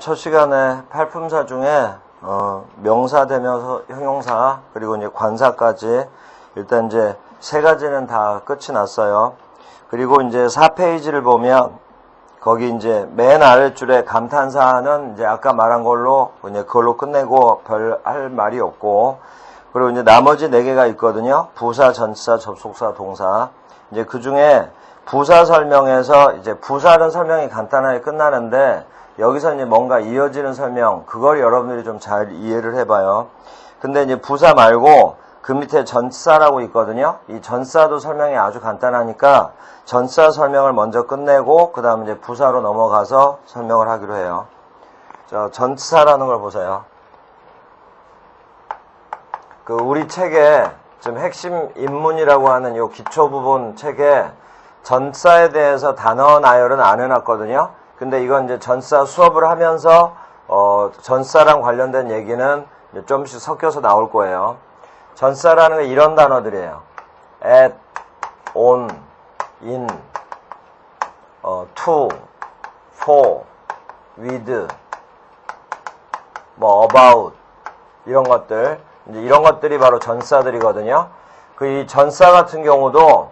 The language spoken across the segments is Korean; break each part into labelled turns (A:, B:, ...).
A: 첫 시간에 팔품사 중에 명사, 대명사, 형용사 그리고 이제 관사까지 일단 이제 세 가지는 다 끝이 났어요. 그리고 이제 4페이지를 보면 거기 이제 맨 아랫줄에 감탄사는 이제 아까 말한 걸로 이제 그걸로 끝내고 별 할 말이 없고, 그리고 이제 나머지 4개가 있거든요. 부사, 전치사, 접속사, 동사. 이제 그 중에 부사 설명에서 이제 부사는 설명이 간단하게 끝나는데 여기서 이제 뭔가 이어지는 설명, 그걸 여러분들이 좀 잘 이해를 해봐요. 근데 이제 부사 말고 그 밑에 전치사라고 있거든요. 이 전치사도 설명이 아주 간단하니까 전치사 설명을 먼저 끝내고 그 다음 이제 부사로 넘어가서 설명을 하기로 해요. 자, 전치사라는 걸 보세요. 그 우리 책에 지금 핵심 입문이라고 하는 요 기초 부분 책에 전치사에 대해서 단어 나열은 안 해놨거든요. 근데 이건 이제 전치사 수업을 하면서 전치사랑 관련된 얘기는 좀씩 섞여서 나올 거예요. 전치사라는 게 이런 단어들이에요. at, on, in, to, for, with, 뭐 about 이런 것들, 이제 이런 것들이 바로 전치사들이거든요. 그 이 전치사 같은 경우도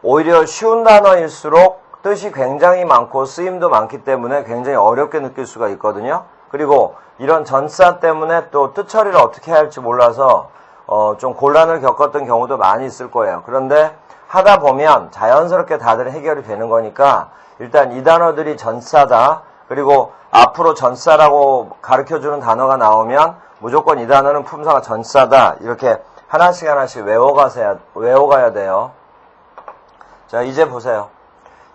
A: 오히려 쉬운 단어일수록 뜻이 굉장히 많고 쓰임도 많기 때문에 굉장히 어렵게 느낄 수가 있거든요. 그리고 이런 전치사 때문에 또 뜻 처리를 어떻게 해야 할지 몰라서 좀 곤란을 겪었던 경우도 많이 있을 거예요. 그런데 하다 보면 자연스럽게 다들 해결이 되는 거니까 일단 이 단어들이 전치사다. 그리고 앞으로 전치사라고 가르쳐주는 단어가 나오면 무조건 이 단어는 품사가 전치사다. 이렇게 하나씩 하나씩 외워가야 돼요. 자, 이제 보세요.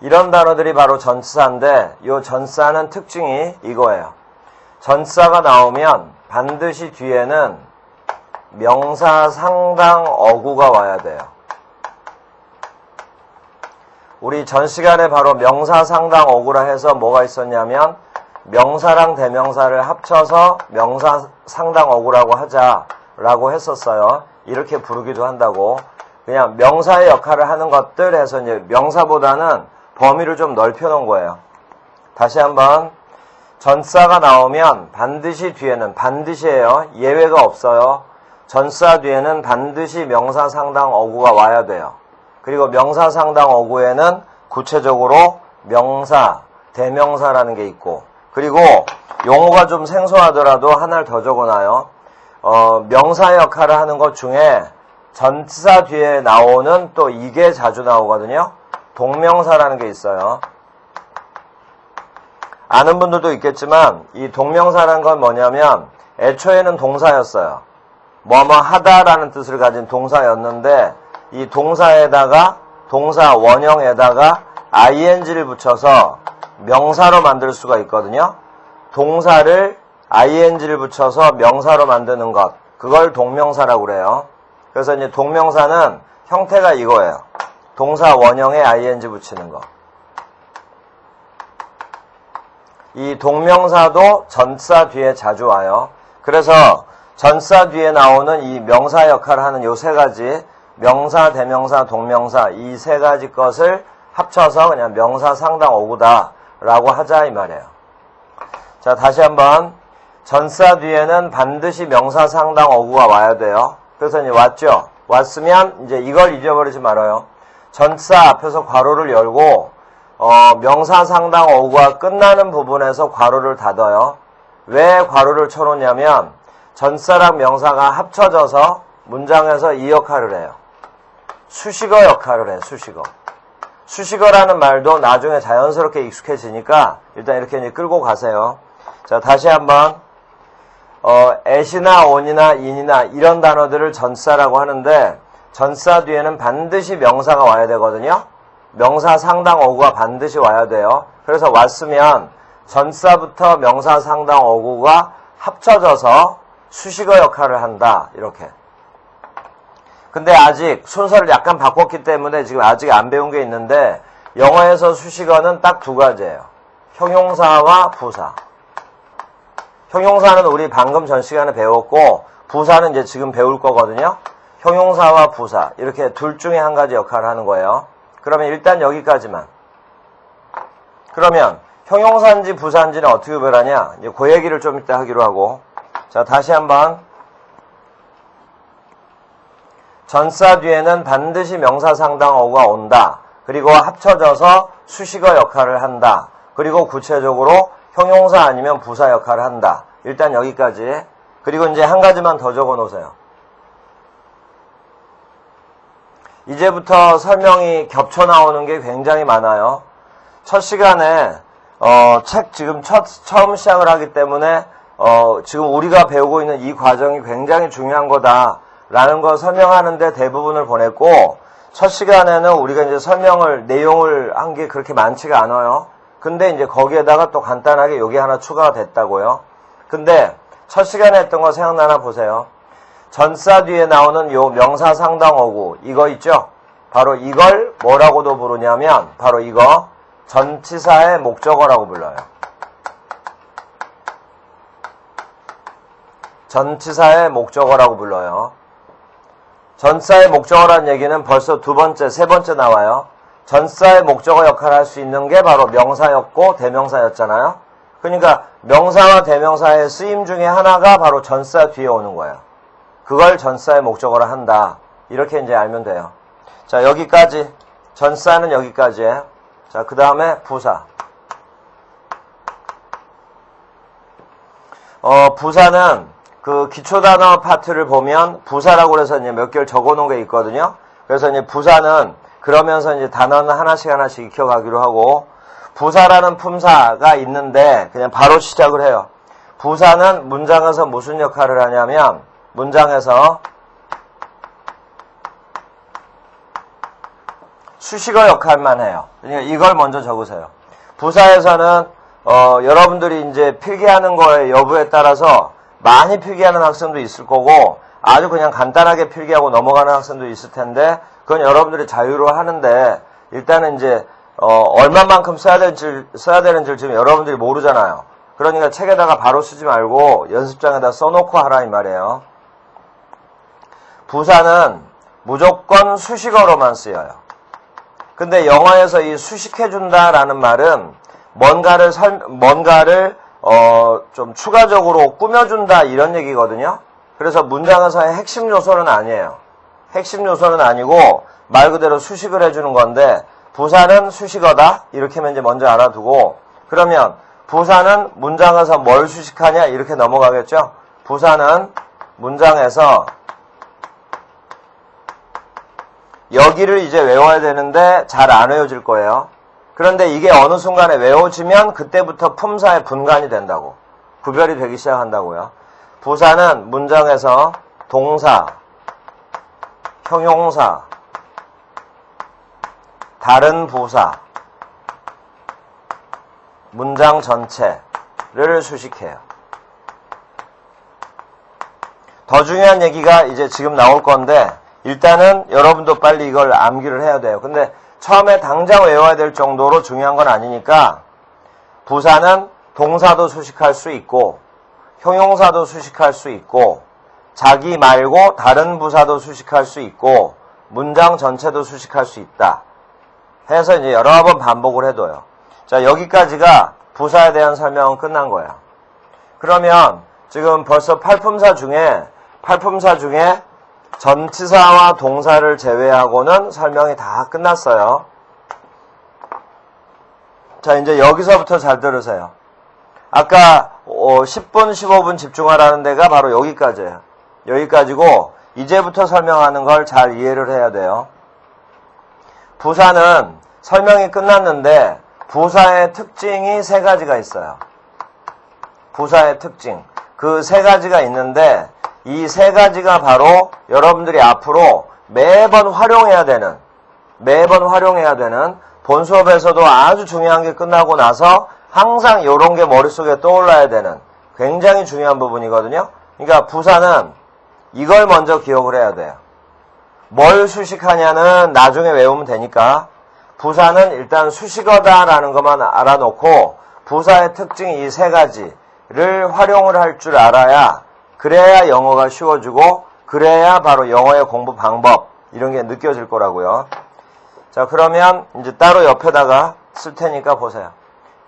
A: 이런 단어들이 바로 전치사인데 이 전치사는 특징이 이거예요. 전치사가 나오면 반드시 뒤에는 명사, 상당, 어구가 와야 돼요. 우리 전 시간에 바로 명사, 상당, 어구라 해서 뭐가 있었냐면 명사랑 대명사를 합쳐서 명사, 상당, 어구라고 하자라고 했었어요. 이렇게 부르기도 한다고. 그냥 명사의 역할을 하는 것들 해서 이제 명사보다는 범위를 좀 넓혀 놓은 거예요. 다시 한번 전치사가 나오면 반드시 뒤에는 반드시예요. 예외가 없어요. 전치사 뒤에는 반드시 명사, 상당, 어구가 와야 돼요. 그리고 명사, 상당, 어구에는 구체적으로 명사, 대명사라는 게 있고, 그리고 용어가 좀 생소하더라도 하나를 더 적어놔요. 명사 역할을 하는 것 중에 전치사 뒤에 나오는 또 이게 자주 나오거든요. 동명사라는 게 있어요. 아는 분들도 있겠지만 이 동명사라는 건 뭐냐면 애초에는 동사였어요. 뭐뭐 하다라는 뜻을 가진 동사였는데 이 동사에다가 동사 원형에다가 ing를 붙여서 명사로 만들 수가 있거든요. 동사를 ing를 붙여서 명사로 만드는 것, 그걸 동명사라고 그래요. 그래서 이제 동명사는 형태가 이거예요. 동사 원형에 ing 붙이는 거. 이 동명사도 전치사 뒤에 자주 와요. 그래서 전치사 뒤에 나오는 이 명사 역할을 하는 요 세 가지, 명사, 대명사, 동명사, 이 세 가지 것을 합쳐서 그냥 명사, 상당, 어구다 라고 하자 이 말이에요. 자, 다시 한번 전치사 뒤에는 반드시 명사, 상당, 어구가 와야 돼요. 그래서 이제 왔죠. 왔으면 이제 이걸 잊어버리지 말아요. 전치사 앞에서 괄호를 열고 명사, 상당, 어구가 끝나는 부분에서 괄호를 닫아요. 왜 괄호를 쳐놓냐면 전치사랑 명사가 합쳐져서 문장에서 이 역할을 해요. 수식어 역할을 해, 수식어. 수식어라는 말도 나중에 자연스럽게 익숙해지니까 일단 이렇게 이제 끌고 가세요. 자, 다시 한번 at이나 on이나 in이나 이런 단어들을 전치사라고 하는데 전치사 뒤에는 반드시 명사가 와야 되거든요. 명사, 상당, 어구가 반드시 와야 돼요. 그래서 왔으면 전치사부터 명사, 상당, 어구가 합쳐져서 수식어 역할을 한다. 이렇게. 근데 아직 순서를 약간 바꿨기 때문에 지금 아직 안 배운 게 있는데 영어에서 수식어는 딱 두 가지예요. 형용사와 부사. 형용사는 우리 방금 전 시간에 배웠고 부사는 이제 지금 배울 거거든요. 형용사와 부사 이렇게 둘 중에 한 가지 역할을 하는 거예요. 그러면 일단 여기까지만. 그러면 형용사인지 부사인지는 어떻게 구별하냐? 이제 그 얘기를 좀 이따 하기로 하고. 자, 다시 한번. 전사 뒤에는 반드시 명사상당어구가 온다. 그리고 합쳐져서 수식어 역할을 한다. 그리고 구체적으로 형용사 아니면 부사 역할을 한다. 일단 여기까지. 그리고 이제 한 가지만 더 적어 놓으세요. 이제부터 설명이 겹쳐 나오는 게 굉장히 많아요. 첫 시간에 책 지금 처음 시작을 하기 때문에 지금 우리가 배우고 있는 이 과정이 굉장히 중요한 거다라는 거 설명하는데 대부분을 보냈고, 첫 시간에는 우리가 이제 내용을 한 게 그렇게 많지가 않아요. 근데 이제 거기에다가 또 간단하게 요게 하나 추가가 됐다고요. 근데 첫 시간에 했던 거 생각나나 보세요. 전사 뒤에 나오는 요 명사상당어구 이거 있죠? 바로 이걸 뭐라고도 부르냐면 바로 이거 전치사의 목적어라고 불러요. 전치사의 목적어라고 불러요. 전사의 목적어라는 얘기는 벌써 두 번째, 세 번째 나와요. 전사의 목적어 역할을 할 수 있는 게 바로 명사였고 대명사였잖아요. 그러니까 명사와 대명사의 쓰임 중에 하나가 바로 전사 뒤에 오는 거예요. 그걸 전사의 목적어로 한다. 이렇게 이제 알면 돼요. 자, 여기까지. 전사는 여기까지예요. 자, 그 다음에 부사. 부사는 그 기초단어 파트를 보면 부사라고 해서 이제 몇 개를 적어 놓은 게 있거든요. 그래서 이제 부사는 그러면서 이제 단어는 하나씩 익혀가기로 하고, 부사라는 품사가 있는데 그냥 바로 시작을 해요. 부사는 문장에서 무슨 역할을 하냐면 문장에서 수식어 역할만 해요. 그러니까 이걸 먼저 적으세요. 부사에서는 여러분들이 이제 필기하는 거의 여부에 따라서 많이 필기하는 학생도 있을 거고 아주 그냥 간단하게 필기하고 넘어가는 학생도 있을 텐데 그건 여러분들이 자유로 하는데, 일단은 이제 얼마만큼 써야 되는지 지금 여러분들이 모르잖아요. 그러니까 책에다가 바로 쓰지 말고 연습장에다 써놓고 하라 이 말이에요. 부사는 무조건 수식어로만 쓰여요. 근데 영어에서 이 수식해준다라는 말은 뭔가를 좀 추가적으로 꾸며준다 이런 얘기거든요. 그래서 문장에서의 핵심 요소는 아니에요. 핵심 요소는 아니고 말 그대로 수식을 해주는 건데, 부사는 수식어다 이렇게 이제 먼저 알아두고, 그러면 부사는 문장에서 뭘 수식하냐 이렇게 넘어가겠죠. 부사는 문장에서 여기를 이제 외워야 되는데 잘 안 외워질 거예요. 그런데 이게 어느 순간에 외워지면 그때부터 품사의 분간이 된다고, 구별이 되기 시작한다고요. 부사는 문장에서 동사, 형용사, 다른 부사, 문장 전체를 수식해요. 더 중요한 얘기가 이제 지금 나올 건데, 일단은 여러분도 빨리 이걸 암기를 해야 돼요. 근데 처음에 당장 외워야 될 정도로 중요한 건 아니니까, 부사는 동사도 수식할 수 있고 형용사도 수식할 수 있고 자기 말고 다른 부사도 수식할 수 있고 문장 전체도 수식할 수 있다 해서 이제 여러 번 반복을 해둬요. 자, 여기까지가 부사에 대한 설명은 끝난 거예요. 그러면 지금 벌써 팔품사 중에 전치사와 동사를 제외하고는 설명이 다 끝났어요. 자, 이제 여기서부터 잘 들으세요. 아까 10분, 15분 집중하라는 데가 바로 여기까지예요. 여기까지고 이제부터 설명하는 걸 잘 이해를 해야 돼요. 부사는 설명이 끝났는데 부사의 특징이 세 가지가 있어요. 부사의 특징. 그 세 가지가 있는데 이 세 가지가 바로 여러분들이 앞으로 매번 활용해야 되는 본 수업에서도 아주 중요한 게 끝나고 나서 항상 이런 게 머릿속에 떠올라야 되는 굉장히 중요한 부분이거든요. 그러니까 부사는 이걸 먼저 기억을 해야 돼요. 뭘 수식하냐는 나중에 외우면 되니까 부사는 일단 수식어다라는 것만 알아놓고 부사의 특징이 이 세 가지를 활용을 할 줄 알아야, 그래야 영어가 쉬워지고 그래야 바로 영어의 공부 방법 이런 게 느껴질 거라고요. 자, 그러면 이제 따로 옆에다가 쓸 테니까 보세요.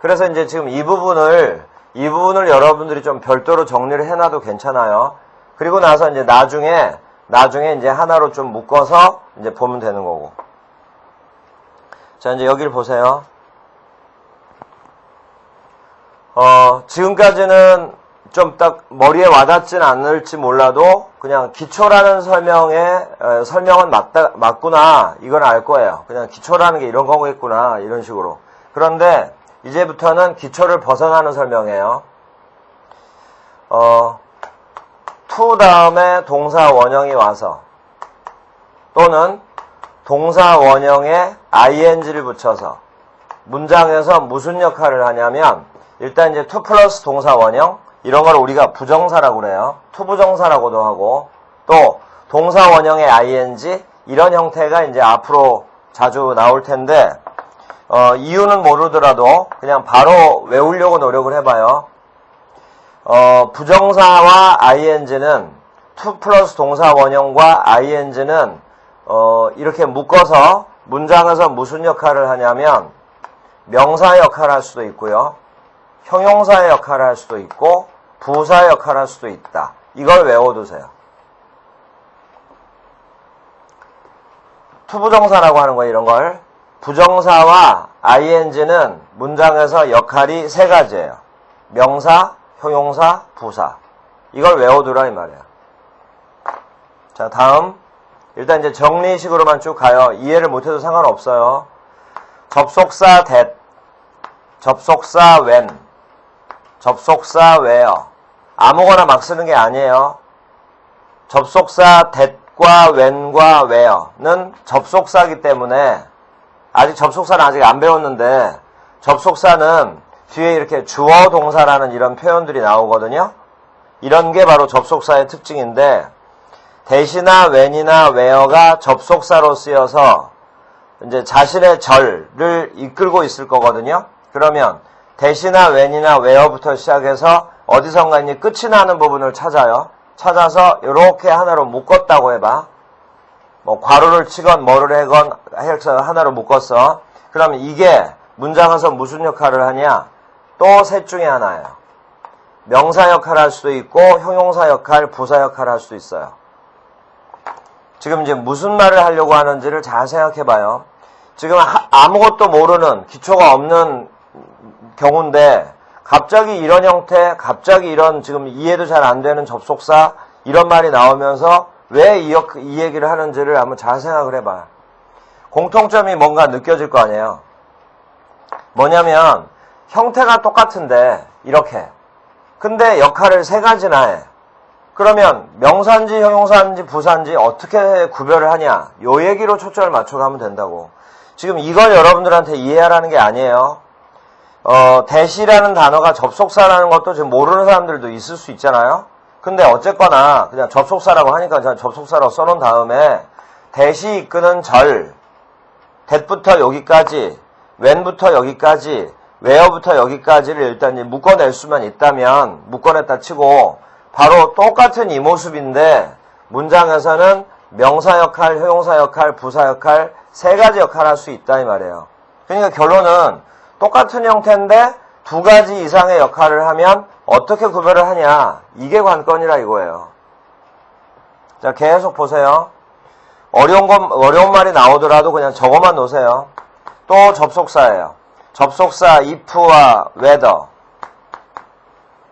A: 그래서 이제 지금 이 부분을 여러분들이 좀 별도로 정리를 해놔도 괜찮아요. 그리고 나서 이제 나중에 이제 하나로 좀 묶어서 이제 보면 되는 거고. 자, 이제 여기를 보세요. 지금까지는 좀 딱 머리에 와닿진 않을지 몰라도 그냥 기초라는 설명은 맞구나. 이건 알 거예요. 그냥 기초라는 게 이런 거겠구나. 이런 식으로. 그런데 이제부터는 기초를 벗어나는 설명이에요. to 다음에 동사 원형이 와서 또는 동사 원형에 ing를 붙여서 문장에서 무슨 역할을 하냐면 일단 이제 to 플러스 동사 원형 이런 걸 우리가 부정사라고 그래요. to 부정사라고도 하고 또 동사 원형의 ing 이런 형태가 이제 앞으로 자주 나올 텐데 이유는 모르더라도 그냥 바로 외우려고 노력을 해봐요. 부정사와 ing는 to 플러스 동사 원형과 ing는 이렇게 묶어서 문장에서 무슨 역할을 하냐면 명사 역할을 할 수도 있고요. 형용사의 역할을 할 수도 있고 부사의 역할을 할 수도 있다. 이걸 외워두세요. to 부정사라고 하는 거예요. 이런 걸. 부정사와 ing는 문장에서 역할이 세 가지예요. 명사, 형용사, 부사. 이걸 외워두라 이 말이에요. 자, 다음. 일단 이제 정리식으로만 쭉 가요. 이해를 못해도 상관없어요. 접속사 that, 접속사 when, 접속사 where. 아무거나 막 쓰는 게 아니에요. 접속사 that과 when과 where는 접속사이기 때문에 접속사는 아직 안 배웠는데 접속사는 뒤에 이렇게 주어 동사라는 이런 표현들이 나오거든요. 이런 게 바로 접속사의 특징인데 that이나 when이나 where가 접속사로 쓰여서 이제 자신의 절을 이끌고 있을 거거든요. 그러면 that이나 when이나 where부터 시작해서 어디선가 이제 끝이 나는 부분을 찾아요. 찾아서 이렇게 하나로 묶었다고 해봐. 뭐 괄호를 치건 뭐를 하건 해서 하나로 묶었어. 그러면 이게 문장에서 무슨 역할을 하냐? 또 셋 중에 하나예요. 명사 역할을 할 수도 있고 형용사 역할, 부사 역할을 할 수도 있어요. 지금 이제 무슨 말을 하려고 하는지를 잘 생각해 봐요. 지금 아무것도 모르는 기초가 없는 경우인데 갑자기 이런 형태, 갑자기 이런 지금 이해도 잘 안 되는 접속사 이런 말이 나오면서 왜 이 얘기를 하는지를 한번 잘 생각을 해봐요. 공통점이 뭔가 느껴질 거 아니에요. 뭐냐면 형태가 똑같은데 이렇게 근데 역할을 세 가지나 해. 그러면 명사인지 형용사인지 부사인지 어떻게 구별을 하냐 요 얘기로 초점을 맞춰가면 된다고. 지금 이걸 여러분들한테 이해하라는 게 아니에요. that이라는 단어가 접속사라는 것도 지금 모르는 사람들도 있을 수 있잖아요. 근데 어쨌거나 그냥 접속사라고 하니까 제가 접속사라고 써놓은 다음에 that이 이끄는 절, that부터 여기까지, when부터 여기까지, where부터 여기까지를 일단 이제 묶어낼 수만 있다면 묶어냈다 치고 바로 똑같은 이 모습인데 문장에서는 명사 역할, 형용사 역할, 부사 역할 세 가지 역할을 할 수 있다 이 말이에요. 그러니까 결론은 똑같은 형태인데 두 가지 이상의 역할을 하면 어떻게 구별을 하냐 이게 관건이라 이거예요. 자, 계속 보세요. 어려운 말이 나오더라도 그냥 저것만 놓으세요. 또 접속사예요. 접속사 if와 whether.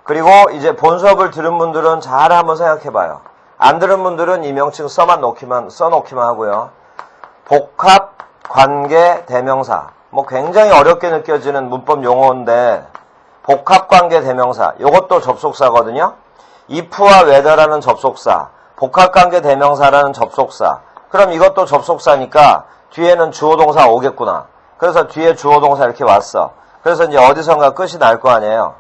A: 그리고 이제 본 수업을 들은 분들은 잘 한번 생각해봐요. 안 들은 분들은 이 명칭 써놓기만 하고요. 복합 관계 대명사. 뭐 굉장히 어렵게 느껴지는 문법 용어인데 복합관계 대명사 이것도 접속사거든요. if와 whether라는 접속사, 복합관계 대명사라는 접속사. 그럼 이것도 접속사니까 뒤에는 주어동사 오겠구나. 그래서 뒤에 주어동사 이렇게 왔어. 그래서 이제 어디선가 끝이 날 거 아니에요.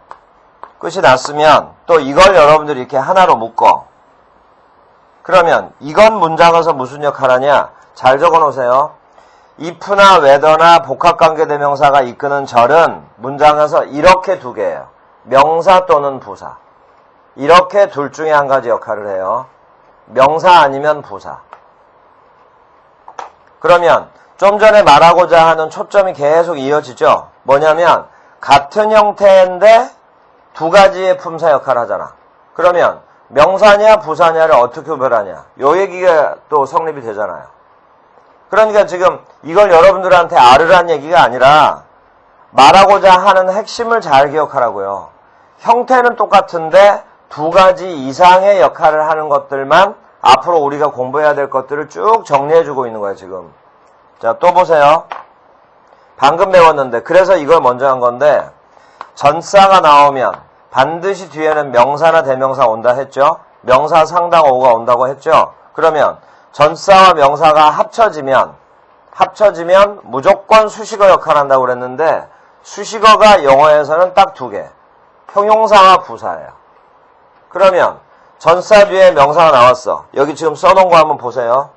A: 끝이 났으면 또 이걸 여러분들이 이렇게 하나로 묶어. 그러면 이건 문장에서 무슨 역할 하냐? 잘 적어 놓으세요. if나 whether나 복합관계대명사가 이끄는 절은 문장에서 이렇게 두 개예요. 명사 또는 부사. 이렇게 둘 중에 한 가지 역할을 해요. 명사 아니면 부사. 그러면 좀 전에 말하고자 하는 초점이 계속 이어지죠. 뭐냐면 같은 형태인데 두 가지의 품사 역할을 하잖아. 그러면 명사냐 부사냐를 어떻게 구별하냐. 요 얘기가 또 성립이 되잖아요. 그러니까 지금 이걸 여러분들한테 알으란 얘기가 아니라 말하고자 하는 핵심을 잘 기억하라고요. 형태는 똑같은데 두 가지 이상의 역할을 하는 것들만 앞으로 우리가 공부해야 될 것들을 쭉 정리해주고 있는 거예요, 지금. 자, 또 보세요. 방금 배웠는데, 그래서 이걸 먼저 한 건데, 전사가 나오면 반드시 뒤에는 명사나 대명사 온다 했죠? 명사 상당 어구가 온다고 했죠? 그러면 전사와 명사가 합쳐지면 무조건 수식어 역할을 한다고 그랬는데, 수식어가 영어에서는 딱 두 개. 형용사와 부사예요. 그러면 전사 뒤에 명사가 나왔어. 여기 지금 써놓은 거 한번 보세요.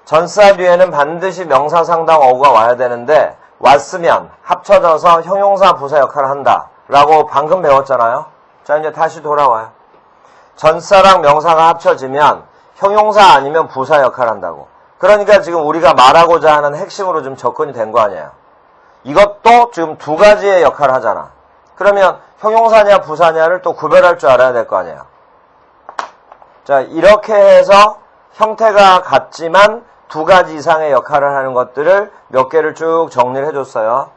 A: 전사 뒤에는 반드시 명사 상당 어구가 와야 되는데 왔으면 합쳐져서 형용사 부사 역할을 한다 라고 방금 배웠잖아요. 자, 이제 다시 돌아와요. 전사랑 명사가 합쳐지면 형용사 아니면 부사 역할을 한다고. 그러니까 지금 우리가 말하고자 하는 핵심으로 좀 접근이 된 거 아니에요. 이것도 지금 두 가지의 역할을 하잖아. 그러면 형용사냐 부사냐를 또 구별할 줄 알아야 될 거 아니에요. 자, 이렇게 해서 형태가 같지만 두 가지 이상의 역할을 하는 것들을 몇 개를 쭉 정리를 해줬어요.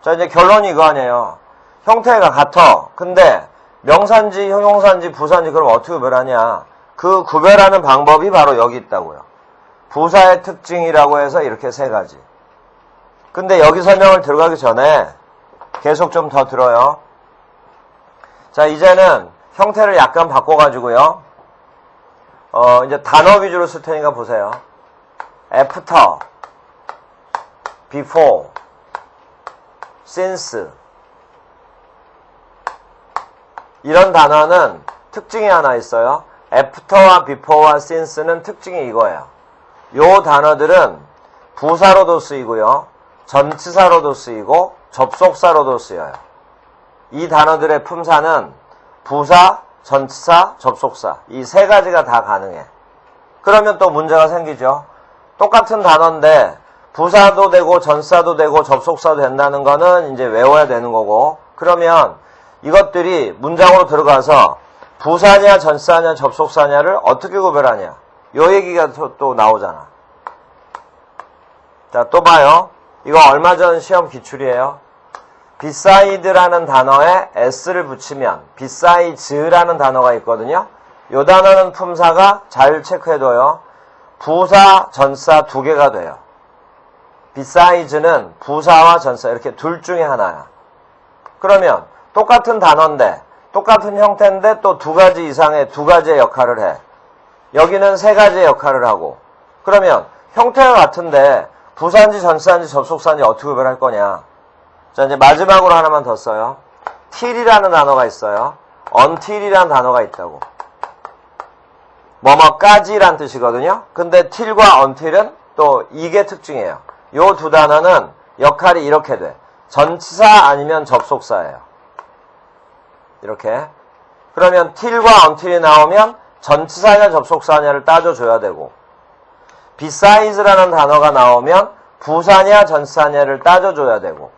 A: 자, 이제 결론이 이거 아니에요. 형태가 같아. 근데 명사인지 형용사인지 부사인지 그럼 어떻게 구별하냐. 그 구별하는 방법이 바로 여기 있다고요. 부사의 특징이라고 해서 이렇게 세 가지. 근데 여기 설명을 들어가기 전에 계속 좀 더 들어요. 자, 이제는 형태를 약간 바꿔가지고요. 이제 단어 위주로 쓸 테니까 보세요. after, before, since. 이런 단어는 특징이 하나 있어요. after와 before와 since는 특징이 이거예요. 요 단어들은 부사로도 쓰이고요. 전치사로도 쓰이고 접속사로도 쓰여요. 이 단어들의 품사는 부사, 전치사, 접속사 이 세 가지가 다 가능해. 그러면 또 문제가 생기죠. 똑같은 단어인데 부사도 되고 전치사도 되고 접속사도 된다는 거는 이제 외워야 되는 거고, 그러면 이것들이 문장으로 들어가서 부사냐 전치사냐 접속사냐를 어떻게 구별하냐 요 얘기가 또 나오잖아. 자, 또 봐요. 이거 얼마 전 시험 기출이에요. beside라는 단어에 s를 붙이면 beside라는 단어가 있거든요. 이 단어는 품사가 잘 체크해둬요. 부사, 전사 두 개가 돼요. beside는 부사와 전사 이렇게 둘 중에 하나야. 그러면 똑같은 단어인데 똑같은 형태인데 또 두 가지 이상의 두 가지의 역할을 해. 여기는 세 가지의 역할을 하고. 그러면 형태가 같은데 부사인지 전사인지 접속사인지 어떻게 구별할 거냐. 자, 이제 마지막으로 하나만 더 써요. till이라는 단어가 있어요. until이라는 단어가 있다고. 뭐뭐까지란 뜻이거든요. 근데 till과 until은 또 이게 특징이에요. 요 두 단어는 역할이 이렇게 돼. 전치사 아니면 접속사예요. 이렇게. 그러면 till과 until이 나오면 전치사냐 접속사냐를 따져줘야 되고, besides라는 단어가 나오면 부사냐 전치사냐를 따져줘야 되고,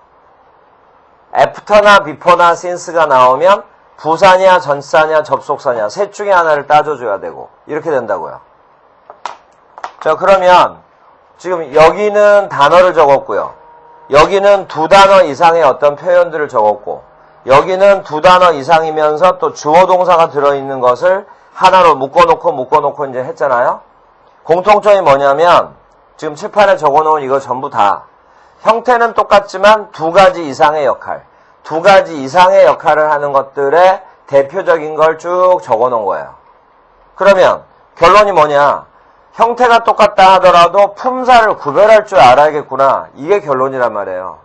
A: after나 before나 since가 나오면 부사냐 전치사냐 접속사냐 셋 중에 하나를 따져줘야 되고, 이렇게 된다고요. 자, 그러면 지금 여기는 단어를 적었고요. 여기는 두 단어 이상의 어떤 표현들을 적었고, 여기는 두 단어 이상이면서 또 주어 동사가 들어있는 것을 하나로 묶어놓고 이제 했잖아요. 공통점이 뭐냐면 지금 칠판에 적어놓은 이거 전부 다 형태는 똑같지만 두 가지 이상의 역할, 두 가지 이상의 역할을 하는 것들의 대표적인 걸 쭉 적어놓은 거예요. 그러면 결론이 뭐냐? 형태가 똑같다 하더라도 품사를 구별할 줄 알아야겠구나. 이게 결론이란 말이에요.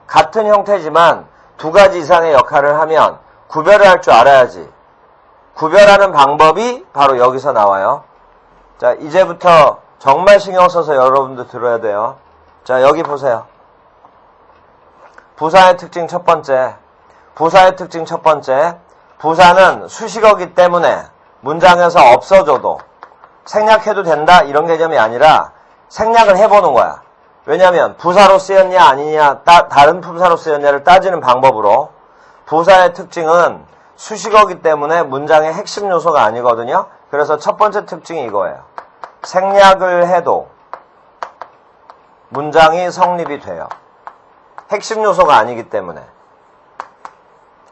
A: 같은 형태지만 두 가지 이상의 역할을 하면 구별을 할 줄 알아야지. 구별하는 방법이 바로 여기서 나와요. 자, 이제부터 정말 신경 써서 여러분들 들어야 돼요. 자, 여기 보세요. 부사의 특징 첫 번째. 부사의 특징 첫 번째. 부사는 수식어기 때문에 문장에서 없어져도 생략해도 된다 이런 개념이 아니라 생략을 해보는 거야. 왜냐하면 부사로 쓰였냐 아니냐 다른 품사로 쓰였냐를 따지는 방법으로 부사의 특징은 수식어기 때문에 문장의 핵심 요소가 아니거든요. 그래서 첫 번째 특징이 이거예요. 생략을 해도 문장이 성립이 돼요. 핵심 요소가 아니기 때문에.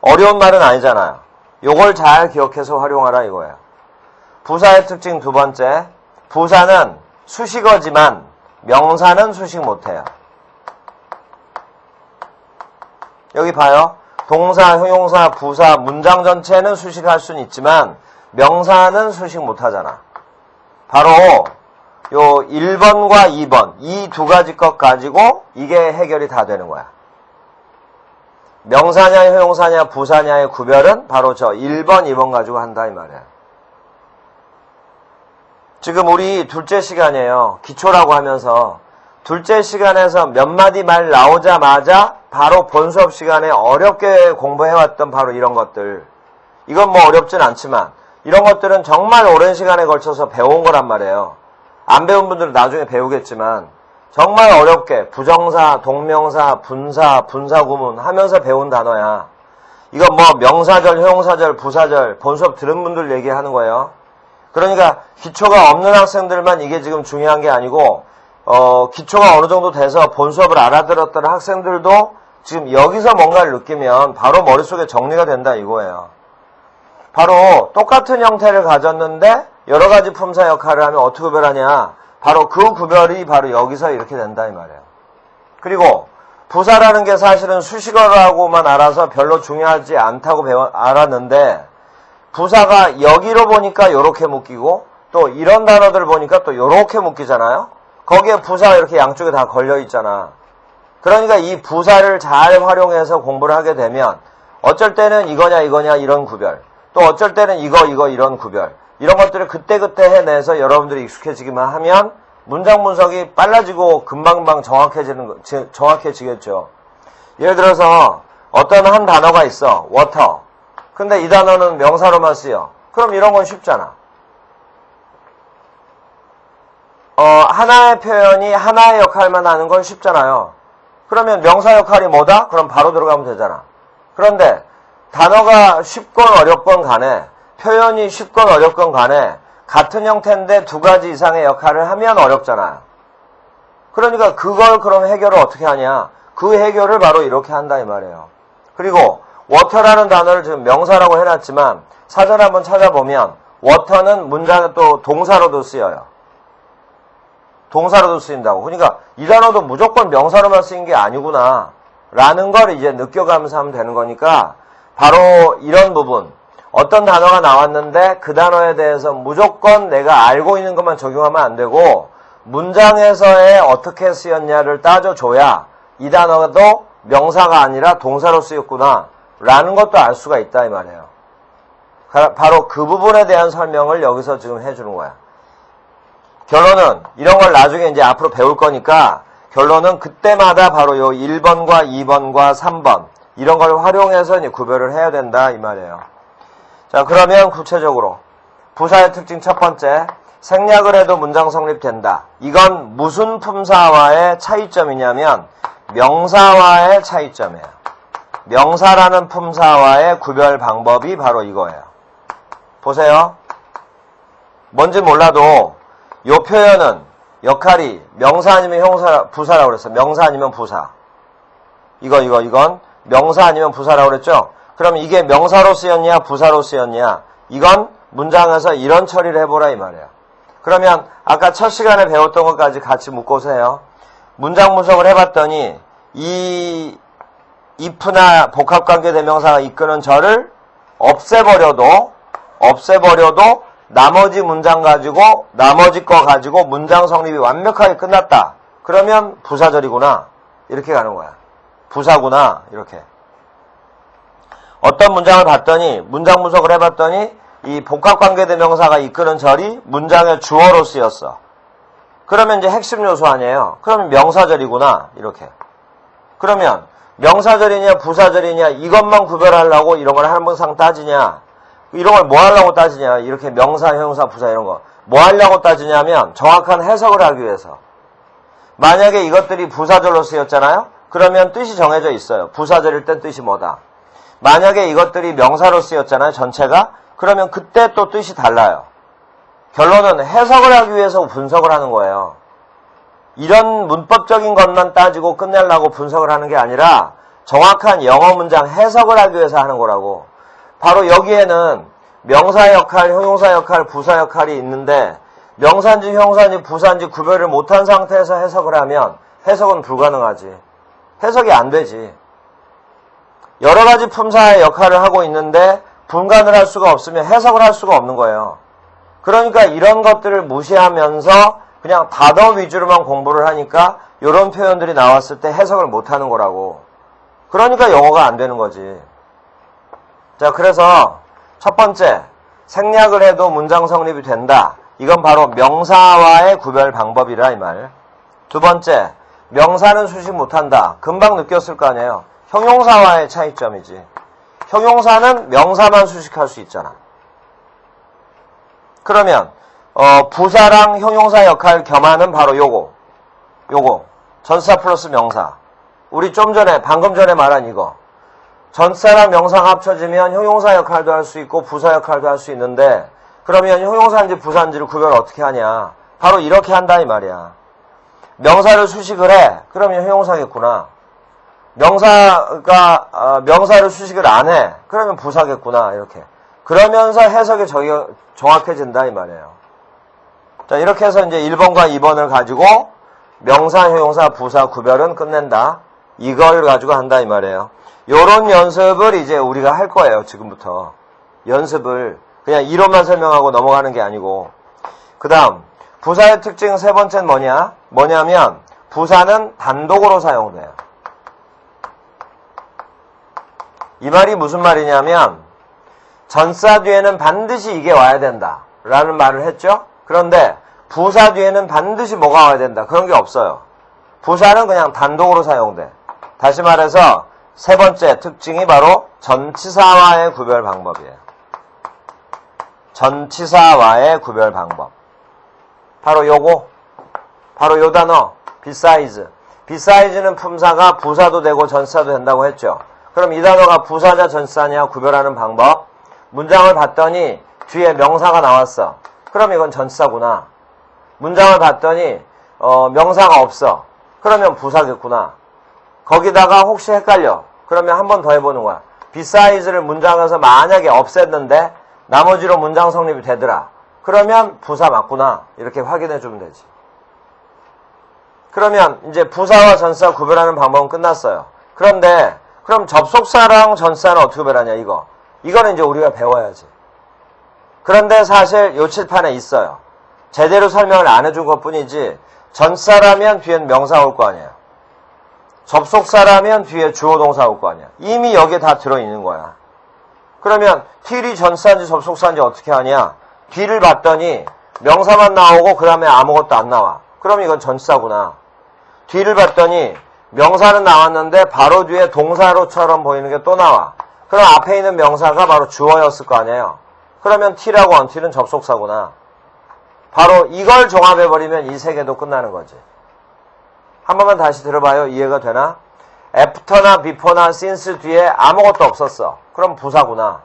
A: 어려운 말은 아니잖아요. 요걸 잘 기억해서 활용하라 이거예요. 부사의 특징 두 번째, 부사는 수식어지만 명사는 수식 못해요. 여기 봐요. 동사, 형용사, 부사, 문장 전체는 수식할 수는 있지만 명사는 수식 못하잖아. 바로 요 1번과 2번 이 두 가지 것 가지고 이게 해결이 다 되는 거야. 명사냐 형용사냐 부사냐의 구별은 바로 저 1번, 2번 가지고 한다 이 말이야. 지금 우리 둘째 시간이에요. 기초라고 하면서 둘째 시간에서 몇 마디 말 나오자마자 바로 본 수업 시간에 어렵게 공부해왔던 바로 이런 것들. 이건 뭐 어렵진 않지만 이런 것들은 정말 오랜 시간에 걸쳐서 배운 거란 말이에요. 안 배운 분들은 나중에 배우겠지만 정말 어렵게 부정사, 동명사, 분사, 분사구문 하면서 배운 단어야. 이건 뭐 명사절, 형용사절, 부사절 본 수업 들은 분들 얘기하는 거예요. 그러니까 기초가 없는 학생들만 이게 지금 중요한 게 아니고 기초가 어느 정도 돼서 본 수업을 알아들었던 학생들도 지금 여기서 뭔가를 느끼면 바로 머릿속에 정리가 된다 이거예요. 바로 똑같은 형태를 가졌는데 여러 가지 품사 역할을 하면 어떻게 구별하냐. 바로 그 구별이 바로 여기서 이렇게 된다 이 말이에요. 그리고 부사라는 게 사실은 수식어라고만 알아서 별로 중요하지 않다고 알았는데 부사가 여기로 보니까 요렇게 묶이고 또 이런 단어들 보니까 또 요렇게 묶이잖아요. 거기에 부사가 이렇게 양쪽에 다 걸려 있잖아. 그러니까 이 부사를 잘 활용해서 공부를 하게 되면 어쩔 때는 이거냐 이런 구별, 또 어쩔 때는 이거 이런 구별, 이런 것들을 그때그때 해내서 여러분들이 익숙해지기만 하면 문장 분석이 빨라지고 금방금방 정확해지겠죠. 예를 들어서 어떤 한 단어가 있어. water. 근데 이 단어는 명사로만 쓰여. 그럼 이런 건 쉽잖아. 하나의 표현이 하나의 역할만 하는 건 쉽잖아요. 그러면 명사 역할이 뭐다? 그럼 바로 들어가면 되잖아. 그런데 단어가 쉽건 어렵건 간에 표현이 쉽건 어렵건 간에 같은 형태인데 두 가지 이상의 역할을 하면 어렵잖아요. 그러니까 그걸 그럼 해결을 어떻게 하냐? 그 해결을 바로 이렇게 한다 이 말이에요. 그리고 water라는 단어를 지금 명사라고 해놨지만 사전 한번 찾아보면 water는 문장에 또 동사로도 쓰여요. 동사로도 쓰인다고. 그러니까 이 단어도 무조건 명사로만 쓰인 게 아니구나 라는 걸 이제 느껴가면서 하면 되는 거니까 바로 이런 부분, 어떤 단어가 나왔는데 그 단어에 대해서 무조건 내가 알고 있는 것만 적용하면 안 되고 문장에서의 어떻게 쓰였냐를 따져줘야 이 단어도 명사가 아니라 동사로 쓰였구나 라는 것도 알 수가 있다 이 말이에요. 바로 그 부분에 대한 설명을 여기서 지금 해주는 거야. 결론은 이런 걸 나중에 이제 앞으로 배울 거니까 결론은 그때마다 바로 요 1번과 2번과 3번 이런 걸 활용해서 이제 구별을 해야 된다 이 말이에요. 자, 그러면 구체적으로 부사의 특징 첫 번째, 생략을 해도 문장 성립된다. 이건 무슨 품사와의 차이점이냐면 명사와의 차이점이에요. 명사라는 품사와의 구별 방법이 바로 이거예요. 보세요. 뭔지 몰라도 이 표현은 역할이 명사 아니면 형사, 부사라고 그랬어. 명사 아니면 부사. 이건 명사 아니면 부사라고 그랬죠? 그럼 이게 명사로 쓰였냐 부사로 쓰였냐 이건 문장에서 이런 처리를 해보라 이 말이에요. 그러면 아까 첫 시간에 배웠던 것까지 같이 묶어서 해요. 문장 분석을 해봤더니 이 if나 복합관계대명사가 이끄는 절을 없애버려도 나머지 문장 가지고 나머지 거 가지고 문장 성립이 완벽하게 끝났다. 그러면 부사절이구나 이렇게 가는 거야. 부사구나 이렇게. 어떤 문장을 봤더니 문장 분석을 해봤더니 이 복합관계대명사가 이끄는 절이 문장의 주어로 쓰였어. 그러면 이제 핵심 요소 아니에요. 그러면 명사절이구나 이렇게. 그러면 명사절이냐 부사절이냐 이것만 구별하려고 이런 걸 항상 따지냐, 이런 걸 뭐 하려고 따지냐, 이렇게 명사, 형용사, 부사 이런 거 뭐 하려고 따지냐면 정확한 해석을 하기 위해서. 만약에 이것들이 부사절로 쓰였잖아요? 그러면 뜻이 정해져 있어요. 부사절일 땐 뜻이 뭐다. 만약에 이것들이 명사로 쓰였잖아요, 전체가? 그러면 그때 또 뜻이 달라요. 결론은 해석을 하기 위해서 분석을 하는 거예요. 이런 문법적인 것만 따지고 끝내려고 분석을 하는 게 아니라 정확한 영어 문장 해석을 하기 위해서 하는 거라고. 바로 여기에는 명사 역할, 형용사 역할, 부사 역할이 있는데 명사인지 형용사인지 부사인지 구별을 못한 상태에서 해석을 하면 해석은 불가능하지. 해석이 안 되지. 여러 가지 품사의 역할을 하고 있는데 분간을 할 수가 없으면 해석을 할 수가 없는 거예요. 그러니까 이런 것들을 무시하면서 그냥 단어 위주로만 공부를 하니까 이런 표현들이 나왔을 때 해석을 못하는 거라고. 그러니까 영어가 안 되는 거지. 자, 그래서 첫 번째, 생략을 해도 문장 성립이 된다. 이건 바로 명사와의 구별 방법이라 이 말. 두 번째, 명사는 수식 못한다. 금방 느꼈을 거 아니에요. 형용사와의 차이점이지. 형용사는 명사만 수식할 수 있잖아. 그러면 부사랑 형용사 역할 겸하는 바로 요거 전사 플러스 명사. 우리 좀 전에 방금 전에 말한 이거 전사랑 명사가 합쳐지면 형용사 역할도 할 수 있고 부사 역할도 할 수 있는데 그러면 형용사인지 부사인지를 구별을 어떻게 하냐. 바로 이렇게 한다 이 말이야. 명사를 수식을 해. 그러면 형용사겠구나. 명사를 수식을 안 해. 그러면 부사겠구나. 이렇게. 그러면서 해석이 정확해진다 이 말이에요. 자, 이렇게 해서 이제 1번과 2번을 가지고 명사, 형용사, 부사 구별은 끝낸다. 이걸 가지고 한다 이 말이에요. 요런 연습을 이제 우리가 할 거예요. 지금부터. 연습을 그냥 이론만 설명하고 넘어가는 게 아니고. 그 다음 부사의 특징 세 번째는 뭐냐면 부사는 단독으로 사용돼요. 이 말이 무슨 말이냐면 전사 뒤에는 반드시 이게 와야 된다 라는 말을 했죠. 그런데 부사 뒤에는 반드시 뭐가 와야 된다 그런 게 없어요. 부사는 그냥 단독으로 사용돼. 다시 말해서 세 번째 특징이 바로 전치사와의 구별 방법이에요. 전치사와의 구별 방법. 바로 요거. 바로 요 단어. besides. besides는 품사가 부사도 되고 전치사도 된다고 했죠. 그럼 이 단어가 부사냐 전치사냐 구별하는 방법. 문장을 봤더니 뒤에 명사가 나왔어. 그럼 이건 전치사구나. 문장을 봤더니 명사가 없어. 그러면 부사겠구나. 거기다가 혹시 헷갈려. 그러면 한 번 더 해보는 거야. besides를 문장에서 만약에 없앴는데 나머지로 문장 성립이 되더라. 그러면 부사 맞구나. 이렇게 확인해 주면 되지. 그러면 이제 부사와 전치사 구별하는 방법은 끝났어요. 그런데 그럼 접속사랑 전치사는 어떻게 구별하냐 이거는 이제 우리가 배워야지. 그런데 사실 요 칠판에 있어요. 제대로 설명을 안 해준 것 뿐이지 전치사라면 뒤엔 명사 올 거 아니에요. 접속사라면 뒤에 주어 동사 올 거 아니야. 이미 여기에 다 들어있는 거야. 그러면 뒤이 전치사인지 접속사인지 어떻게 하냐. 뒤를 봤더니 명사만 나오고 그 다음에 아무것도 안 나와. 그럼 이건 전치사구나. 뒤를 봤더니 명사는 나왔는데 바로 뒤에 동사로처럼 보이는 게 또 나와. 그럼 앞에 있는 명사가 바로 주어였을 거 아니에요. 그러면 T라고 until은 접속사구나. 바로 이걸 종합해버리면 이 세 개도 끝나는 거지. 한 번만 다시 들어봐요. 이해가 되나? after나 before나 since 뒤에 아무것도 없었어. 그럼 부사구나.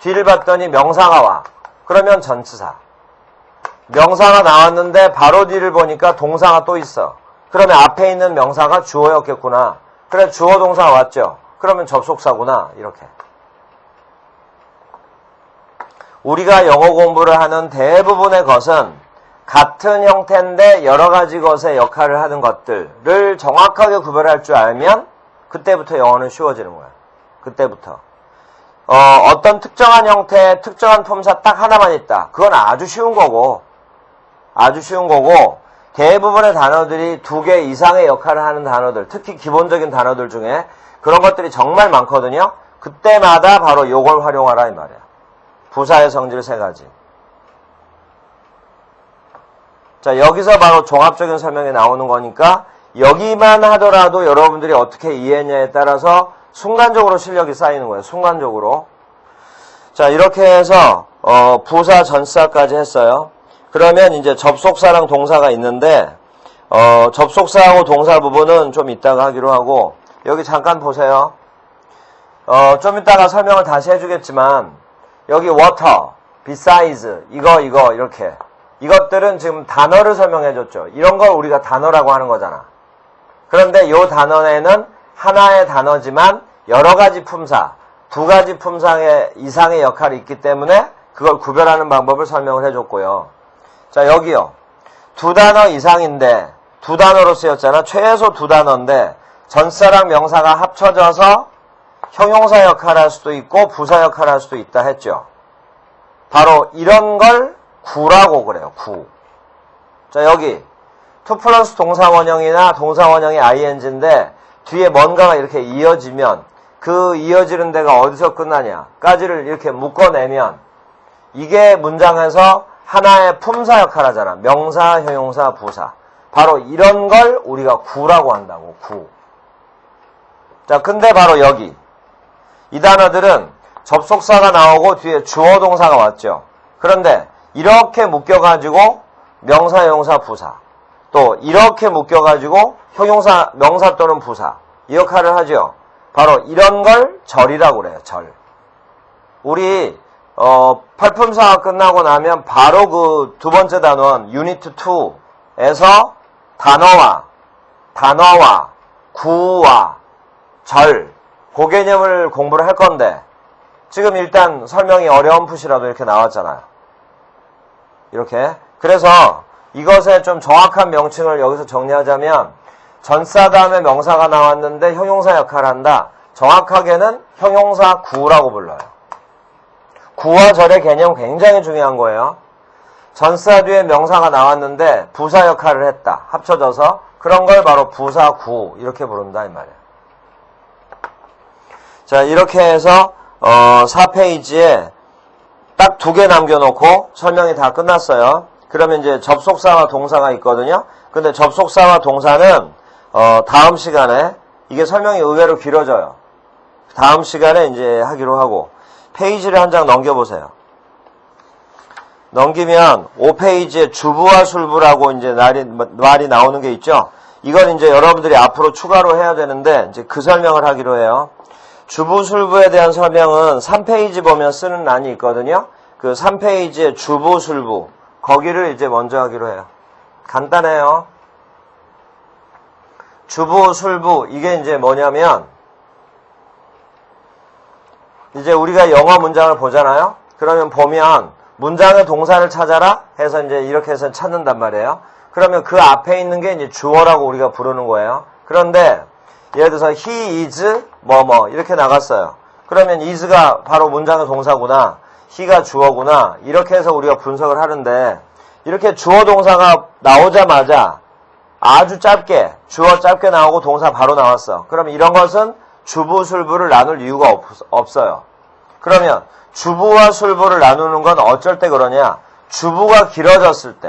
A: 뒤를 봤더니 명사가 와. 그러면 전치사. 명사가 나왔는데 바로 뒤를 보니까 동사가 또 있어. 그러면 앞에 있는 명사가 주어였겠구나. 그래 주어 동사가 왔죠. 그러면 접속사구나. 이렇게. 우리가 영어 공부를 하는 대부분의 것은 같은 형태인데 여러 가지 것의 역할을 하는 것들을 정확하게 구별할 줄 알면 그때부터 영어는 쉬워지는 거야. 그때부터. 어떤 특정한 형태의 특정한 품사 딱 하나만 있다. 그건 아주 쉬운 거고 대부분의 단어들이 2개 이상의 역할을 하는 단어들, 특히 기본적인 단어들 중에 그런 것들이 정말 많거든요. 그때마다 바로 요걸 활용하라 이 말이야. 부사의 성질 3가지. 자, 여기서 바로 종합적인 설명이 나오는 거니까 여기만 하더라도 여러분들이 어떻게 이해했냐에 따라서 순간적으로 실력이 쌓이는 거예요. 순간적으로. 자, 이렇게 해서 부사 전치사까지 했어요. 그러면 이제 접속사랑 동사가 있는데 접속사하고 동사 부분은 좀 이따가 하기로 하고, 여기 잠깐 보세요. 좀 이따가 설명을 다시 해주겠지만, 여기 water, besides, 이거, 이렇게. 이것들은 지금 단어를 설명해줬죠. 이런 걸 우리가 단어라고 하는 거잖아. 그런데 이 단어에는 하나의 단어지만 여러 가지 품사, 두 가지 품사 이상의 역할이 있기 때문에 그걸 구별하는 방법을 설명을 해줬고요. 자, 여기요. 두 단어 이상인데, 두 단어로 쓰였잖아. 최소 두 단어인데, 전사랑 명사가 합쳐져서 형용사 역할을 할 수도 있고, 부사 역할을 할 수도 있다 했죠. 바로 이런 걸 구라고 그래요. 구. 자, 여기 to 플러스 동사원형이나 동사원형이 ing인데 뒤에 뭔가가 이렇게 이어지면 그 이어지는 데가 어디서 끝나냐 까지를 이렇게 묶어내면 이게 문장에서 하나의 품사 역할을 하잖아. 명사, 형용사, 부사. 바로 이런 걸 우리가 구라고 한다고. 구. 자, 근데 바로 여기 이 단어들은 접속사가 나오고 뒤에 주어 동사가 왔죠. 그런데 이렇게 묶여가지고 명사, 형용사, 부사. 또 이렇게 묶여가지고 형용사, 명사 또는 부사. 이 역할을 하죠. 바로 이런 걸 절이라고 그래요. 절. 우리 팔품사가 끝나고 나면 바로 그 두 번째 단원 유니트 2에서 단어와 구와 절 그 개념을 공부를 할 건데 지금 일단 설명이 어려운 푸시라도 이렇게 나왔잖아요. 이렇게. 그래서 이것의 좀 정확한 명칭을 여기서 정리하자면 전사 다음에 명사가 나왔는데 형용사 역할을 한다. 정확하게는 형용사 구라고 불러요. 구와 절의 개념 굉장히 중요한 거예요. 전사 뒤에 명사가 나왔는데 부사 역할을 했다. 합쳐져서 그런 걸 바로 부사 구 이렇게 부른다 이 말이에요. 자, 이렇게 해서 4페이지에 딱 2개 남겨놓고 설명이 다 끝났어요. 그러면 이제 접속사와 동사가 있거든요. 근데 접속사와 동사는 다음 시간에 이게 설명이 의외로 길어져요. 다음 시간에 이제 하기로 하고 페이지를 한 장 넘겨보세요. 넘기면 5페이지에 주부와 술부라고 이제 말이 나오는 게 있죠. 이건 이제 여러분들이 앞으로 추가로 해야 되는데 이제 그 설명을 하기로 해요. 주부, 술부에 대한 설명은 3페이지 보면 쓰는 란이 있거든요. 그 3페이지에 주부, 술부 거기를 이제 먼저 하기로 해요. 간단해요. 주부, 술부 이게 이제 뭐냐면 이제 우리가 영어 문장을 보잖아요. 그러면 보면 문장의 동사를 찾아라 해서 이제 이렇게 해서 찾는단 말이에요. 그러면 그 앞에 있는 게 이제 주어라고 우리가 부르는 거예요. 그런데 예를 들어서 he is 뭐뭐 이렇게 나갔어요. 그러면 is가 바로 문장의 동사구나. he가 주어구나. 이렇게 해서 우리가 분석을 하는데 이렇게 주어 동사가 나오자마자 아주 짧게 주어 짧게 나오고 동사 바로 나왔어. 그럼 이런 것은 주부, 술부를 나눌 이유가 없어요. 그러면 주부와 술부를 나누는 건 어쩔 때 그러냐? 주부가 길어졌을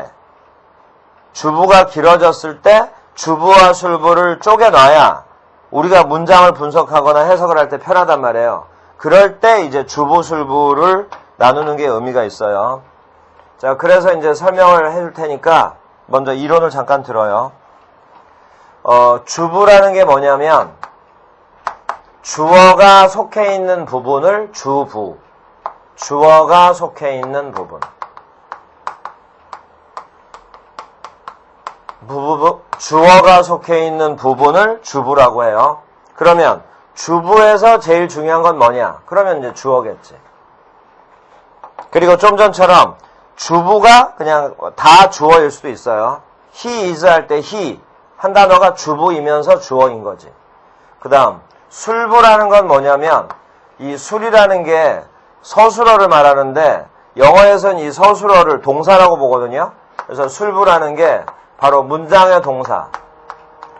A: 때 주부와 술부를 쪼개놔야 우리가 문장을 분석하거나 해석을 할 때 편하단 말이에요. 그럴 때 이제 주부, 술부를 나누는 게 의미가 있어요. 자, 그래서 이제 설명을 해줄 테니까 먼저 이론을 잠깐 들어요. 주부라는 게 뭐냐면 주어가 속해 있는 부분을 주부, 주어가 속해 있는 부분. 주어가 속해 있는 부분을 주부라고 해요. 그러면 주부에서 제일 중요한 건 뭐냐? 그러면 이제 주어겠지. 그리고 좀 전처럼 주부가 그냥 다 주어일 수도 있어요. he is 할 때 he 한 단어가 주부이면서 주어인 거지. 그 다음 술부라는 건 뭐냐면 이 술이라는 게 서술어를 말하는데 영어에서는 이 서술어를 동사라고 보거든요. 그래서 술부라는 게 바로 문장의 동사.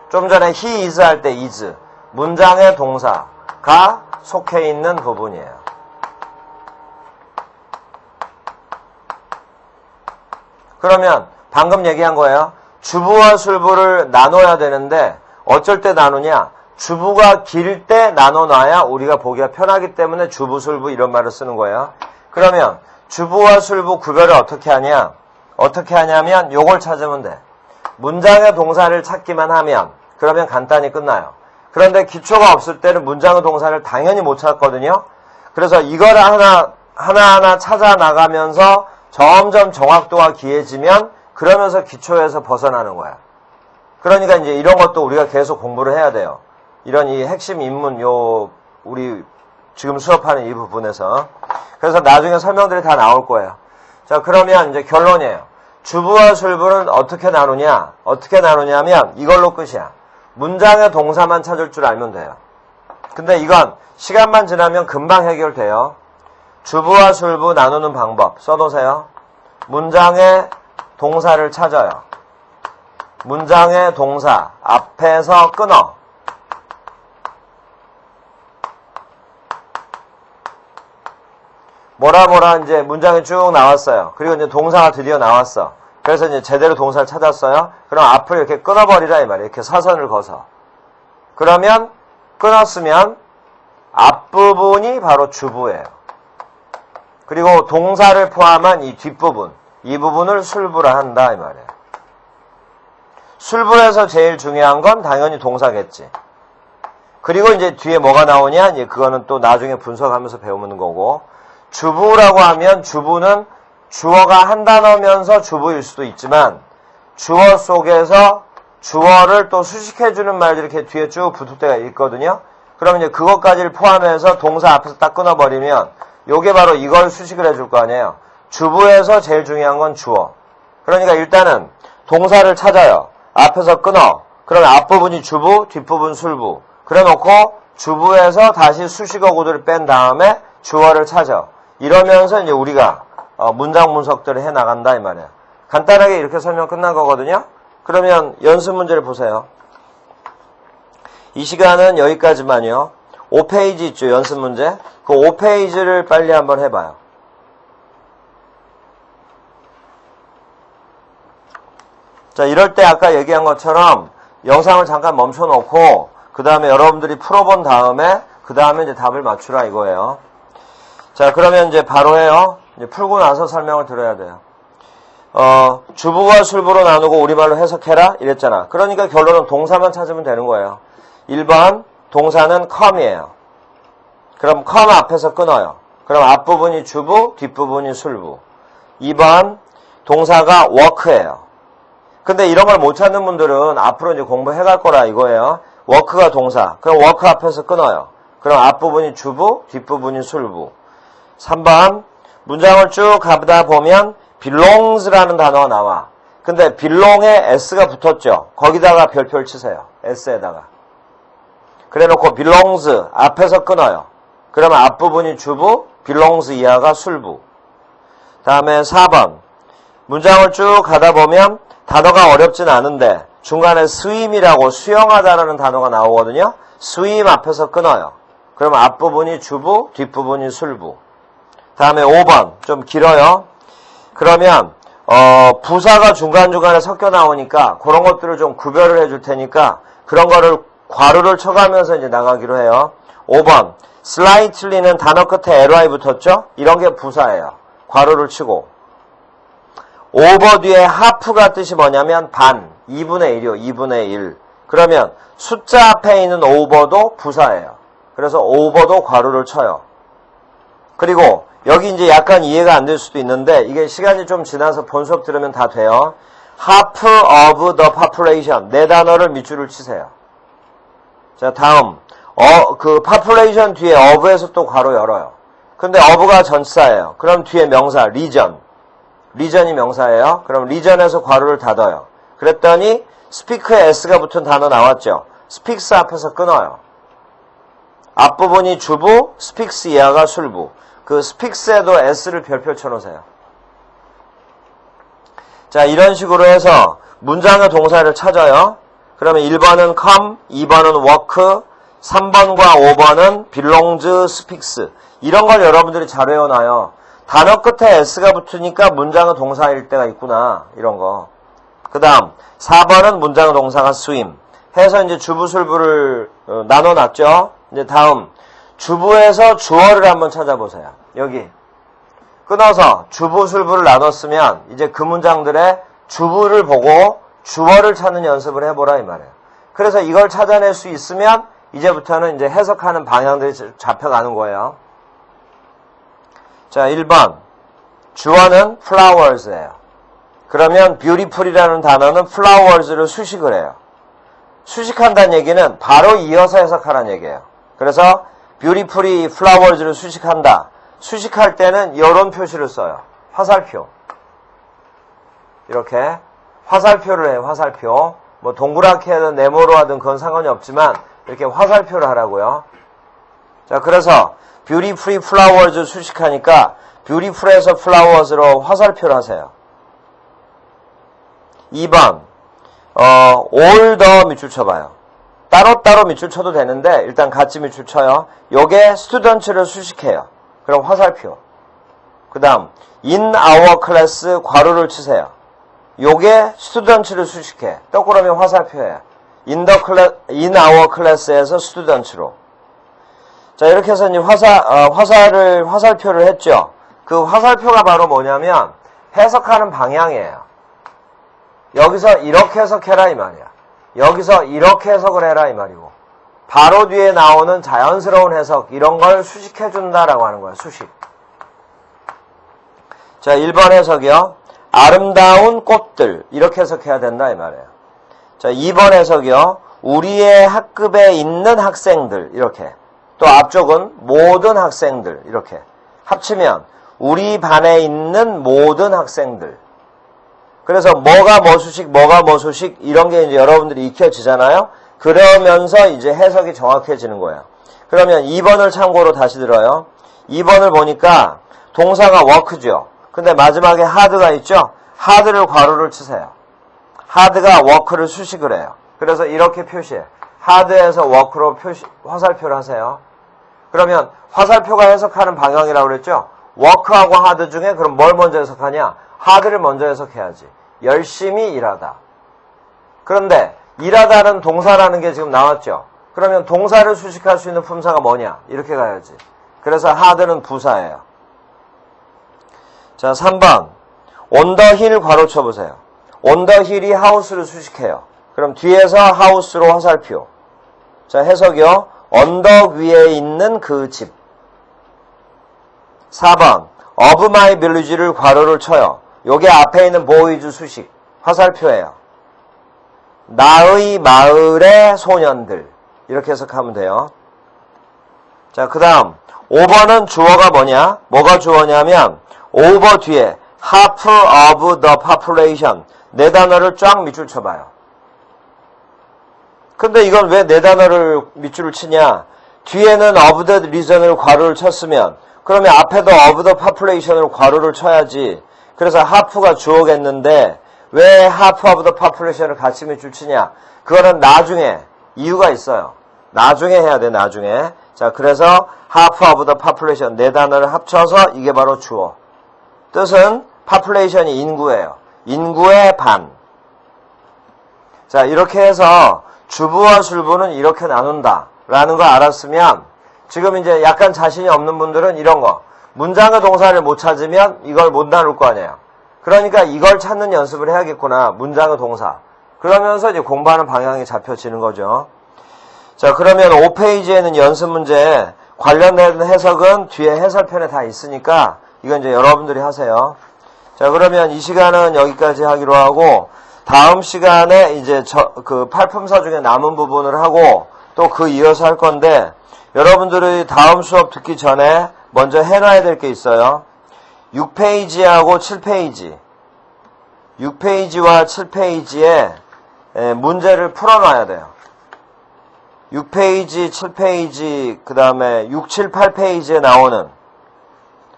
A: 좀 전에 he is 할 때 is 문장의 동사가 속해 있는 부분이에요. 그러면 방금 얘기한 거예요. 주부와 술부를 나눠야 되는데 어쩔 때 나누냐? 주부가 길 때 나눠놔야 우리가 보기가 편하기 때문에 주부, 술부 이런 말을 쓰는 거예요. 그러면 주부와 술부 구별을 어떻게 하냐? 어떻게 하냐면 요걸 찾으면 돼. 문장의 동사를 찾기만 하면 그러면 간단히 끝나요. 그런데 기초가 없을 때는 문장의 동사를 당연히 못 찾거든요. 그래서 이걸 하나하나 찾아 나가면서 점점 정확도가 기해지면 그러면서 기초에서 벗어나는 거야. 그러니까 이제 이런 것도 우리가 계속 공부를 해야 돼요. 이런 이 핵심 인문 우리 지금 수업하는 이 부분에서. 그래서 나중에 설명들이 다 나올 거예요. 자, 그러면 이제 결론이에요. 주부와 술부는 어떻게 나누냐? 어떻게 나누냐면 이걸로 끝이야. 문장의 동사만 찾을 줄 알면 돼요. 근데 이건 시간만 지나면 금방 해결돼요. 주부와 술부 나누는 방법 써놓으세요. 문장의 동사를 찾아요. 문장의 동사 앞에서 끊어. 뭐라 이제 문장이 쭉 나왔어요. 그리고 이제 동사가 드디어 나왔어. 그래서 이제 제대로 동사를 찾았어요. 그럼 앞을 이렇게 끊어버리라 이 말이에요. 이렇게 사선을 그어서. 그러면 끊었으면 앞부분이 바로 주부예요. 그리고 동사를 포함한 이 뒷부분, 이 부분을 술부라 한다 이 말이에요. 술부에서 제일 중요한 건 당연히 동사겠지. 그리고 이제 뒤에 뭐가 나오냐? 이제 그거는 또 나중에 분석하면서 배우는 거고. 주부라고 하면 주부는 주어가 한 단어면서 주부일 수도 있지만 주어 속에서 주어를 또 수식해주는 말들이 이렇게 뒤에 쭉 붙을 때가 있거든요. 그러면 이제 그것까지를 포함해서 동사 앞에서 딱 끊어버리면 요게 바로 이걸 수식을 해줄 거 아니에요. 주부에서 제일 중요한 건 주어. 그러니까 일단은 동사를 찾아요. 앞에서 끊어. 그러면 앞부분이 주부, 뒷부분 술부. 그래 놓고 주부에서 다시 수식어 구도를 뺀 다음에 주어를 찾아. 이러면서 이제 우리가 문장 분석들을 해 나간다 이 말이에요. 간단하게 이렇게 설명 끝난 거거든요. 그러면 연습 문제를 보세요. 이 시간은 여기까지만요. 5페이지 있죠, 연습 문제. 그 5페이지를 빨리 한번 해봐요. 자, 이럴 때 아까 얘기한 것처럼 영상을 잠깐 멈춰 놓고 그 다음에 여러분들이 풀어본 다음에 그 다음에 이제 답을 맞추라 이거예요. 자, 그러면 이제 바로 해요. 이제 풀고 나서 설명을 드려야 돼요. 주부와 술부로 나누고 우리말로 해석해라 이랬잖아. 그러니까 결론은 동사만 찾으면 되는 거예요. 1번 동사는 come이에요. 그럼 come 앞에서 끊어요. 그럼 앞부분이 주부, 뒷부분이 술부. 2번 동사가 work예요. 근데 이런 걸 못 찾는 분들은 앞으로 이제 공부해 갈 거라 이거예요. work가 동사. 그럼 work 앞에서 끊어요. 그럼 앞부분이 주부, 뒷부분이 술부. 3번 문장을 쭉 가다 보면 belongs라는 단어가 나와. 근데 belong에 s가 붙었죠. 거기다가 별표를 치세요. s에다가. 그래놓고 belongs 앞에서 끊어요. 그러면 앞부분이 주부, belongs 이하가 술부. 다음에 4번 문장을 쭉 가다 보면 단어가 어렵진 않은데 중간에 swim이라고 수영하다라는 단어가 나오거든요. swim 앞에서 끊어요. 그러면 앞부분이 주부, 뒷부분이 술부. 다음에 5번 좀 길어요. 그러면 부사가 중간중간에 섞여 나오니까 그런 것들을 좀 구별을 해줄 테니까 그런 거를 괄호를 쳐가면서 이제 나가기로 해요. 5번 slightly는 단어 끝에 ly 붙었죠? 이런 게 부사예요. 괄호를 치고. over 뒤에 half가 뜻이 뭐냐면 반, 2분의 1이요. 2분의 1. 그러면 숫자 앞에 있는 over도 부사예요. 그래서 over도 괄호를 쳐요. 그리고 여기 이제 약간 이해가 안 될 수도 있는데 이게 시간이 좀 지나서 본 수업 들으면 다 돼요. half of the population. 네 단어를 밑줄을 치세요. 자, 다음. 그 population 뒤에 of에서 또 괄호 열어요. 근데 of가 전치사예요. 그럼 뒤에 명사 region. region이 명사예요. 그럼 region에서 괄호를 닫아요. 그랬더니 speak에 s가 붙은 단어 나왔죠. speaks 앞에서 끊어요. 앞부분이 주부, speaks 이하가 술부. 그 speaks에도 s를 별표 쳐놓으세요. 자, 이런 식으로 해서 문장의 동사를 찾아요. 그러면 1번은 come, 2번은 work, 3번과 5번은 belongs, speaks. 이런 걸 여러분들이 잘 외워놔요. 단어 끝에 s가 붙으니까 문장의 동사일 때가 있구나. 이런 거. 그 다음 4번은 문장의 동사가 swim. 해서 이제 주부술부를 나눠놨죠. 이제 다음 주부에서 주어를 한번 찾아보세요. 여기 끊어서 주부술부를 나눴으면 이제 그 문장들의 주부를 보고 주어를 찾는 연습을 해보라 이 말이에요. 그래서 이걸 찾아낼 수 있으면 이제부터는 이제 해석하는 방향들이 잡혀가는 거예요. 자, 1번. 주어는 flowers예요. 그러면 beautiful이라는 단어는 flowers를 수식을 해요. 수식한다는 얘기는 바로 이어서 해석하라는 얘기예요. 그래서 beautifully flowers를 수식한다. 수식할 때는 이런 표시를 써요. 화살표. 이렇게 화살표를 해요. 화살표. 뭐 동그랗게 하든 네모로 하든 그건 상관이 없지만 이렇게 화살표를 하라고요. 자, 그래서 beautifully flowers를 수식하니까 beautiful에서 flowers로 화살표를 하세요. 2번 all the 밑줄 쳐봐요. 따로따로 밑줄 쳐도 되는데 일단 같이 밑줄 쳐요. 요게 students를 수식해요. 그럼 화살표. 그 다음 in our class 괄호를 치세요. 요게 students를 수식해. 동그라미 화살표예요. in our class에서 students로. 자, 이렇게 해서 이제 화살표를 했죠. 그 화살표가 바로 뭐냐면 해석하는 방향이에요. 여기서 이렇게 해석해라 이 말이야. 여기서 이렇게 해석을 해라 이 말이고. 바로 뒤에 나오는 자연스러운 해석 이런 걸 수식해준다라고 하는 거야. 수식. 자, 1번 해석이요. 아름다운 꽃들 이렇게 해석해야 된다 이 말이에요. 자, 2번 해석이요. 우리의 학급에 있는 학생들 이렇게. 또 앞쪽은 모든 학생들 이렇게. 합치면 우리 반에 있는 모든 학생들. 그래서 뭐가 뭐 수식, 뭐가 뭐 수식 이런 게 이제 여러분들이 익혀지잖아요. 그러면서 이제 해석이 정확해지는 거예요. 그러면 2번을 참고로 다시 들어요. 2번을 보니까 동사가 work죠. 근데 마지막에 hard가 있죠. hard를 괄호를 치세요. hard가 work를 수식을 해요. 그래서 이렇게 표시해. hard에서 work로 화살표를 하세요. 그러면 화살표가 해석하는 방향이라고 그랬죠. work하고 hard 중에 그럼 뭘 먼저 해석하냐? hard를 먼저 해석해야지. 열심히 일하다. 그런데 일하다는 동사라는 게 지금 나왔죠. 그러면 동사를 수식할 수 있는 품사가 뭐냐? 이렇게 가야지. 그래서 hard는 부사예요. 자, 3번. on the hill 괄호 쳐보세요. on the hill이 house를 수식해요. 그럼 뒤에서 house로 화살표. 자, 해석이요. 언덕 위에 있는 그 집. 4번. of my village를 괄호를 쳐요. 요게 앞에 있는 boys 수식. 화살표예요. 나의 마을의 소년들. 이렇게 해석하면 돼요. 자, 그 다음 5번은 주어가 뭐냐? 뭐가 주어냐면 over 뒤에 half of the population 네 단어를 쫙 밑줄 쳐봐요. 근데 이건 왜 네 단어를 밑줄을 치냐? 뒤에는 of the region을 괄호를 쳤으면 그러면 앞에도 of the population으로 괄호를 쳐야지. 그래서 half가 주어겠는데 왜 half of the population을 같이 밑줄 치냐? 그거는 나중에 이유가 있어요. 나중에 해야 돼, 나중에. 자, 그래서 half of the population 네 단어를 합쳐서 이게 바로 주어. 뜻은 population이 인구예요. 인구의 반. 자, 이렇게 해서 주부와 술부는 이렇게 나눈다 라는 거 알았으면 지금 이제 약간 자신이 없는 분들은 이런 거 문장의 동사를 못 찾으면 이걸 못 나눌 거 아니에요. 그러니까 이걸 찾는 연습을 해야겠구나. 문장의 동사. 그러면서 이제 공부하는 방향이 잡혀지는 거죠. 자, 그러면 5페이지에는 연습 문제 관련된 해석은 뒤에 해설편에 다 있으니까 이건 이제 여러분들이 하세요. 자, 그러면 이 시간은 여기까지 하기로 하고 다음 시간에 이제 그 팔품사 중에 남은 부분을 하고 또 그 이어서 할 건데 여러분들이 다음 수업 듣기 전에 먼저 해놔야 될 게 있어요. 6페이지하고 7페이지. 6페이지와 7페이지에 문제를 풀어놔야 돼요. 6페이지, 7페이지, 그 다음에 6, 7, 8페이지에 나오는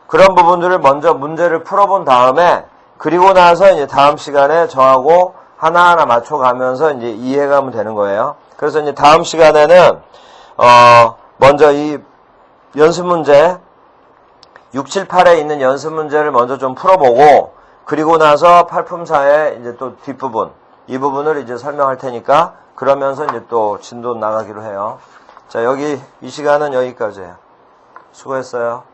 A: 그런 부분들을 먼저 문제를 풀어본 다음에 그리고 나서 이제 다음 시간에 저하고 하나하나 맞춰가면서 이제 이해가면 되는 거예요. 그래서 이제 다음 시간에는 먼저 이 연습 문제 6, 7, 8에 있는 연습 문제를 먼저 좀 풀어보고 그리고 나서 팔품사의 이제 또 뒷부분 이 부분을 이제 설명할 테니까 그러면서 이제 또 진도 나가기로 해요. 자, 여기 이 시간은 여기까지예요. 수고했어요.